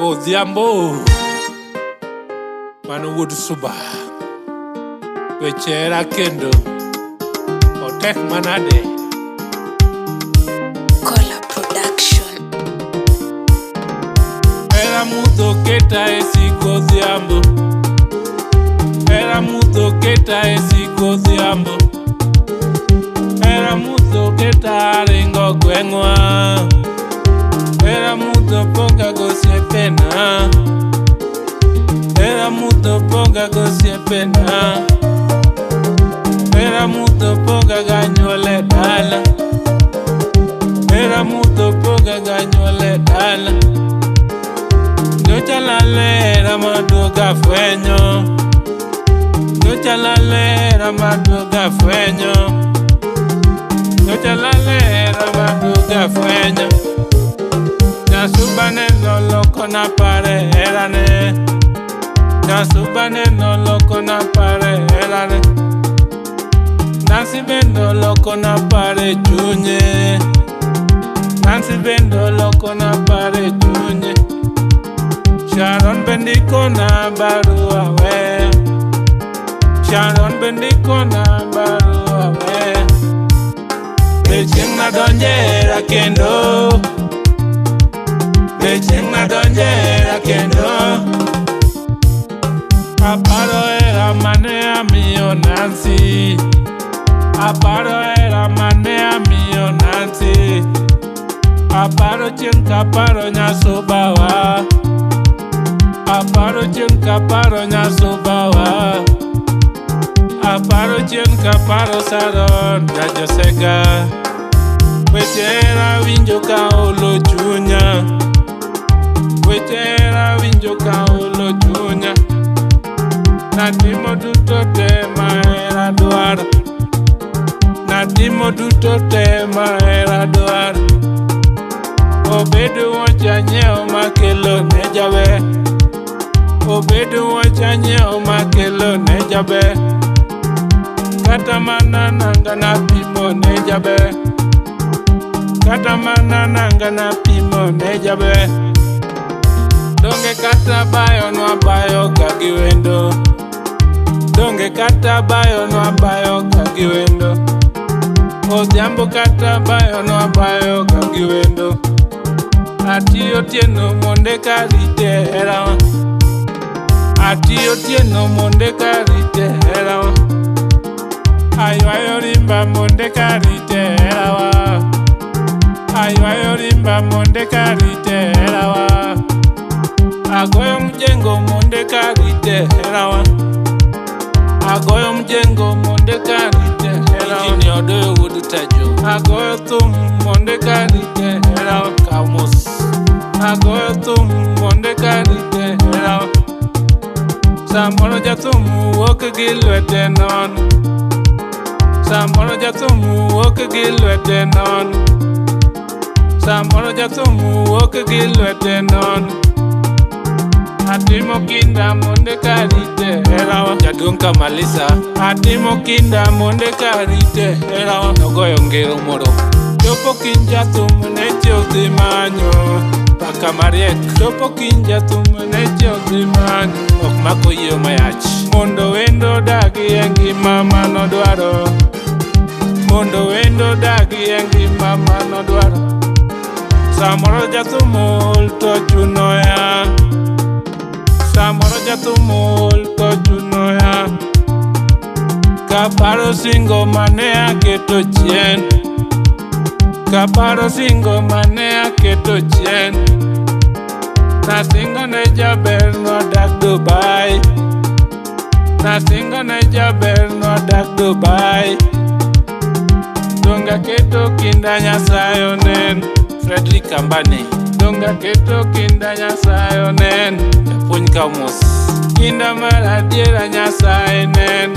Odhiambo mano wuod suba weche era kendo otek manade. Kola Production. Era mudho keta e siku odhiambo, era mudho keta e siku odhiambo, era mudho keta ringo gweng'wa, era mudho ponga gosiepena, era mudho ponga gosiepena, era mudho ponga ganyuole dala, era mudho ponga ganyuole dala. Nyocha lalera maduoga fwenyo, nyocha lalera maduoga fwenyo, nyocha lalera maduoga fwenyo. Nyasubane no loko na pare erane, nyasubane no loko na pare erane, Nancy bendo loko na pare chunye, Nancy bendo loko na pare chunye. Sharon bendiko na barua we, Sharon bendiko na barua we. Becheng na donjera kendo, Becheng na donjera kendo. Aparo era mane amiyo Nancy, aparo era mane amiyo Nancy, aparo cheng kaparo nyasubawa, aparo cheng kaparo nyasubawa, aparo cheng kaparo Saron Jajosega. Wechera winjo ka olo chunya, wechera winjo ka olo chunya. Natimo duto te mahera dwaro, natimo duto te mahera dwaro. Obedo wacha nyeo makelo ne jabe, obedo wacha nyeo makelo ne jabe. Kata mana nanga na pimo ne jabe, kata mana nanga na pimo ne jabe. Donge kata bayo no bayo kagiwendo, donge kata bayo no bayo kagiwendo. Odhiambo kata bayo no bayo kagiwendo. Atiyo tieno monde karite herawa, atiyo tieno monde karite herawa. Aywayo rimba monde karite herawa, aywayo rimba monde karite herawa. Agoyo mjengo monde karite herawa, agoyo mjengo monde karite herawa. Jini odoyo wudu tajo, agoyo thum monde karite herawa. Kamus agoyo thum monde karite herawa. Samoro jathum wuok gi lwete nono, samoro jathum wuok gi lwete nono, samoro jathum wuok gi lwete nono. Atimo kinda monde karite herawa. Jaduong' Kamalisa atimo kinda monde karite herawa. Nogoyo ngero moro, chopo kinja thum ne chodhi manyo paka mariek, chopo kinja thum ne chodhi manyo ok mako yie mayach. Mondo wendo dagi e ngima manodwaro, mondo wendo dagi e ngima manodwaro. Samoro jathum ol to chunoya, samoro jathum ol to chunoya. Kaparo singo mane aketo chien, kaparo singo mane aketo chien. Nasingo ne jaber no dak Dubai, nasingo ne jaber no dak Dubai. Donga keto kinda Nyasaye onen, Frederick Ambani. Donga keto kinda Nyasaye onen, Japuonj Kamus. Kinda mar adiera Nyasaye nen,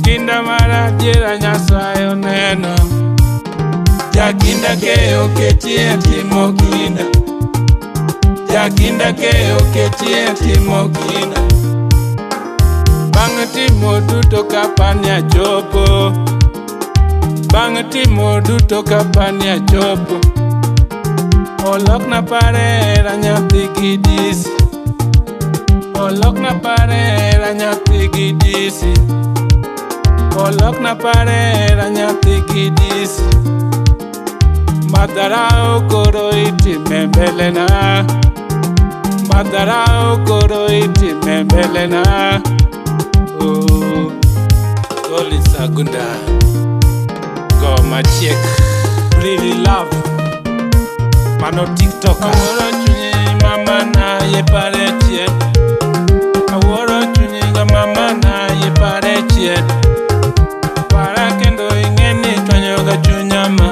kinda mar adiera Nyasaye oneno. Jakinda keyo ketie timo kinda, jakinda keyo ketie timo kinda. Bang' timo duto kapani achopo, bang' timo duto kapani achopo. Olok na parera nyathi gi disi. Olok na parera nyathi gi disi. Olok na parera nyathi gi disi. Madarao koro itime mbele na. Madarao koro itime mbele na. Oh, Goli Sagunda, go my chick, really love, mano TikTok. Aworo chunyi mama na ye pare chie. Aworo chunyi ga mama na ye pare chie. Para kendo ingeni tonyo ga chunyama.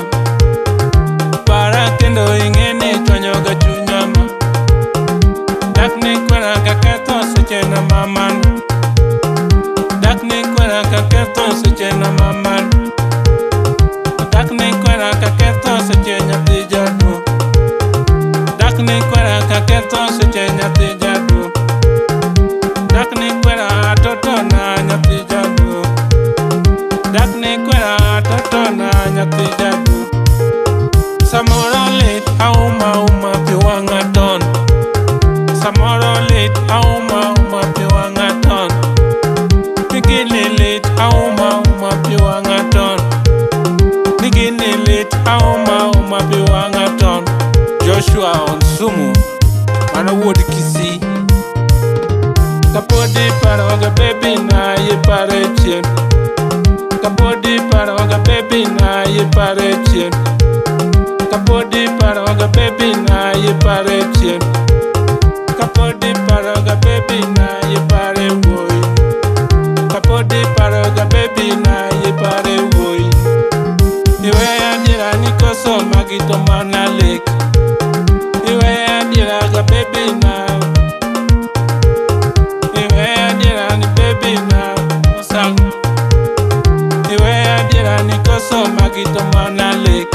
Para kendo ingeni tonyo ga chunyama. Dakni kwera kaketo seche na maman. Dakni kwera kaketo seche na maman. Dakni kwera kaketo seche nyathi jadu. Dakni kwera kaketo seche nyathi jadu. Dakni kwera atoto na nyathi jadu. Dakni kwera atoto na nyathi jadu. Samoro lit auma piwanga ton. Samoro lit auma piwanga ton. Nigini lit auma piwanga ton. Nigini lit auma piwanga ton. Joshua Onsumu, Mana Wood Kisi. Kapodi paroga baby na ye pare chien. Kapodi paroga baby na ye pare chien. Kapodi paroga baby na ye pare chien. Kapodi paroga baby na ye pare woi. Kapodi paroga baby na ye pare woi. Iwe adira nikoso magito mana lake. Iwe adira ga baby na. Iwe adira ni baby na musang. Iwe adira nikoso magito mana lake.